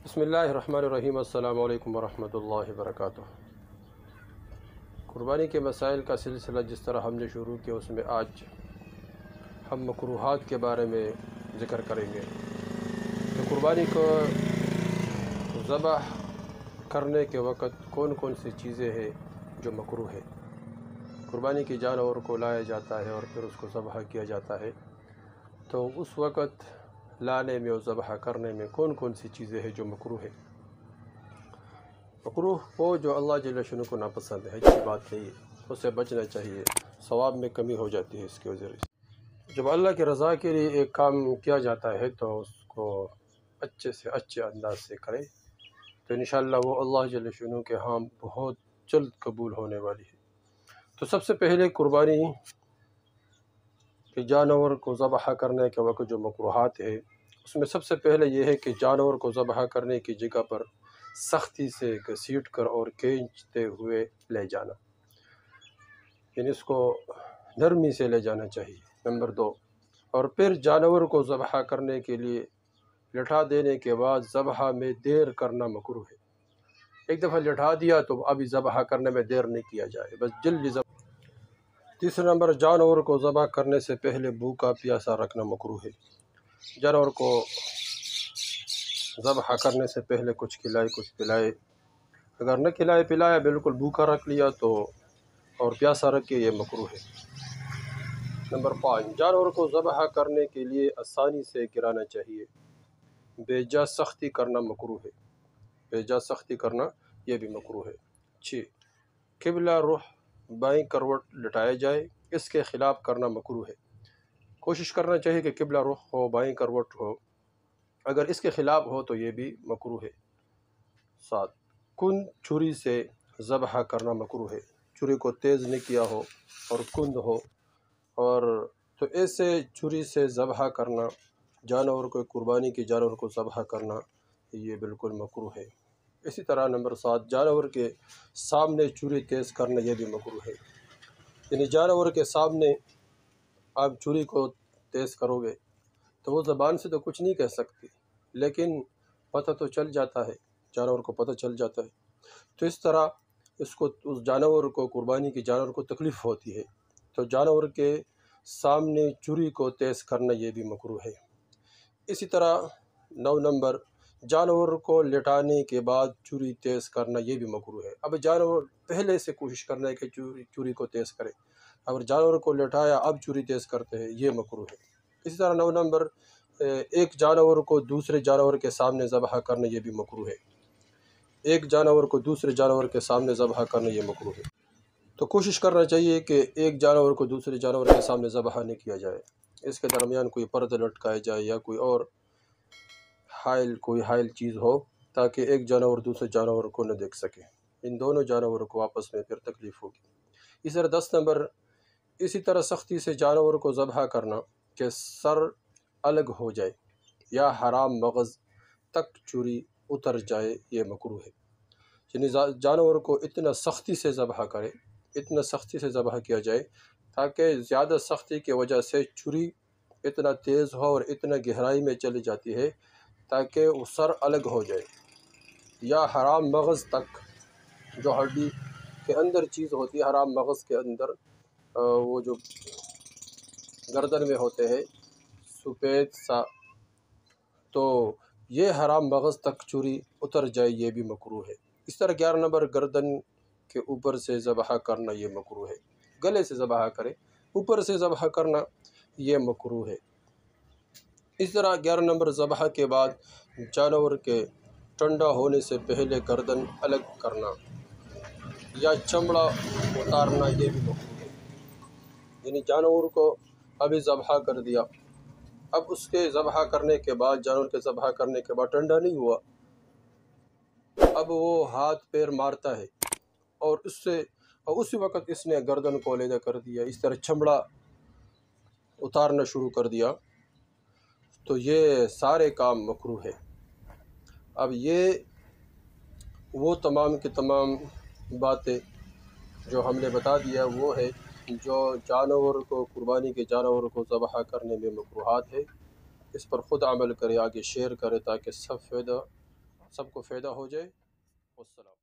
بسم اللہ الرحمن الرحیم۔ السلام علیکم ورحمۃ اللہ وبرکاتہ۔ قربانی کے مسائل کا سلسلہ جس طرح ہم نے شروع کیا، اس میں آج ہم مکروہات کے بارے میں ذکر کریں گے کہ قربانی کو ذبح کرنے کے وقت کون کون سی چیزیں ہیں جو مکروہ ہے۔ قربانی کی جانور کو لایا جاتا ہے اور پھر اس کو ذبح کیا جاتا ہے، تو اس وقت لانے میں اور ذبح کرنے میں کون کون سی چیزیں ہیں جو مکروہ ہے۔ مکروہ وہ جو اللہ جل شانہ کو ناپسند ہے، اچھی بات نہیں ہے، اس سے بچنا چاہیے، ثواب میں کمی ہو جاتی ہے اس کے وجہ سے۔ جب اللہ کی رضا کے لیے ایک کام کیا جاتا ہے تو اس کو اچھے سے اچھے انداز سے کریں تو انشاءاللہ وہ اللہ جل شانہ کے ہاں بہت جلد قبول ہونے والی ہے۔ تو سب سے پہلے قربانی کہ جانور کو ذبح کرنے کے وقت جو مکروہات ہے، اس میں سب سے پہلے یہ ہے کہ جانور کو ذبح کرنے کی جگہ پر سختی سے گھسیٹ کر اور کھینچتے ہوئے لے جانا، یعنی اس کو نرمی سے لے جانا چاہیے۔ نمبر 2، اور پھر جانور کو ذبح کرنے کے لیے لٹھا دینے کے بعد ذبح میں دیر کرنا مکروہ ہے۔ ایک دفعہ لٹھا دیا تو ابھی ذبح کرنے میں دیر نہیں کیا جائے، بس جلدی ذبح۔ تیسرا نمبر، جانور کو ذبح کرنے سے پہلے بھوکا پیاسا رکھنا مکروہ ہے۔ جانور کو ذبح کرنے سے پہلے کچھ کھلائے کچھ پلائے، اگر نہ کھلائے پلایا بالکل بھوکا رکھ لیا تو اور پیاسا رکھ کے، یہ مکروہ ہے۔ نمبر 5، جانور کو ذبح کرنے کے لیے آسانی سے گرانا چاہیے، بے جا سختی کرنا مکروہ ہے۔ بے جا سختی کرنا یہ بھی مکروہ ہے۔ 6، قبلہ رخ بائیں کروٹ لٹایا جائے، اس کے خلاف کرنا مکروہ ہے۔ کوشش کرنا چاہیے کہ قبلہ رخ ہو، بائیں کروٹ ہو، اگر اس کے خلاف ہو تو یہ بھی مکروہ ہے۔ 7، کند چھری سے ذبح کرنا مکروہ ہے۔ چھری کو تیز نہیں کیا ہو اور کند ہو، اور تو ایسے چھری سے ذبح کرنا، جانور کو قربانی کی جانور کو ذبح کرنا، یہ بالکل مکروہ ہے۔ اسی طرح نمبر 7، جانور کے سامنے چھری تیز کرنا یہ بھی مکروہ ہے۔ یعنی جانور کے سامنے آپ چھری کو تیز کرو گے تو وہ زبان سے تو کچھ نہیں کہہ سکتی، لیکن پتہ تو چل جاتا ہے، جانور کو پتہ چل جاتا ہے، تو اس طرح اس جانور کو قربانی کی جانور کو تکلیف ہوتی ہے، تو جانور کے سامنے چھری کو تیز کرنا یہ بھی مکروہ ہے۔ اسی طرح 9 نمبر، جانور کو لٹانے کے بعد چھری تیز کرنا یہ بھی مکروہ ہے۔ اب جانور پہلے سے کوشش کرنا ہے کہ چھری کو تیز کرے، اگر جانور کو لٹایا اب چھری تیز کرتے ہیں، یہ مکروہ ہے۔ اسی طرح 9 نمبر، ایک جانور کو دوسرے جانور کے سامنے ذبح کرنا یہ بھی مکروہ ہے۔ ایک جانور کو دوسرے جانور کے سامنے ذبح کرنا یہ مکروہ ہے۔ تو کوشش کرنا چاہیے کہ ایک جانور کو دوسرے جانور کے سامنے ذبح نہیں کیا جائے، اس کے درمیان کوئی پردہ لٹکایا جائے یا کوئی اور حائل چیز ہو، تاکہ ایک جانور دوسرے جانور کو نہ دیکھ سکے، ان دونوں جانوروں کو آپس میں پھر تکلیف ہوگی۔ اس طرح 10 نمبر، اسی طرح سختی سے جانور کو ذبح کرنا کہ سر الگ ہو جائے یا حرام مغز تک چھری اتر جائے، یہ مکروہ ہے۔ یعنی جانور کو اتنا سختی سے ذبح کرے، اتنا سختی سے ذبح کیا جائے تاکہ زیادہ سختی کی وجہ سے چھری اتنا تیز ہو اور اتنا گہرائی میں چلی جاتی ہے تاکہ وہ سر الگ ہو جائے، یا حرام مغز تک، جو ہڈی کے اندر چیز ہوتی ہے، حرام مغز کے اندر وہ جو گردن میں ہوتے ہیں سفید سا، تو یہ حرام مغز تک چھری اتر جائے، یہ بھی مکروہ ہے۔ اس طرح 11 نمبر، گردن کے اوپر سے ذبح کرنا یہ مکروہ ہے۔ گلے سے ذبح کرے، اوپر سے ذبح کرنا یہ مکروہ ہے۔ اس طرح 11 نمبر، ذبح کے بعد جانور کے ٹھنڈا ہونے سے پہلے گردن الگ کرنا یا چمڑا اتارنا یہ بھی مکروہ ہے۔ یعنی جانور کو ابھی ذبح کر دیا، اب اس کے ذبح کرنے کے بعد، جانور کے ذبح کرنے کے بعد ٹھنڈا نہیں ہوا، اب وہ ہاتھ پیر مارتا ہے اور اسی وقت اس نے گردن کو علیحدہ کر دیا، اس طرح چمڑا اتارنا شروع کر دیا، تو یہ سارے کام مکروہ ہے۔ اب یہ وہ تمام کی تمام باتیں جو ہم نے بتا دیا وہ ہے جو جانور کو، قربانی کے جانور کو ذبح کرنے میں مکروہات ہے۔ اس پر خود عمل کرے، آگے شیئر کرے تاکہ سب فائدہ سب کو فائدہ ہو جائے۔ والسلام۔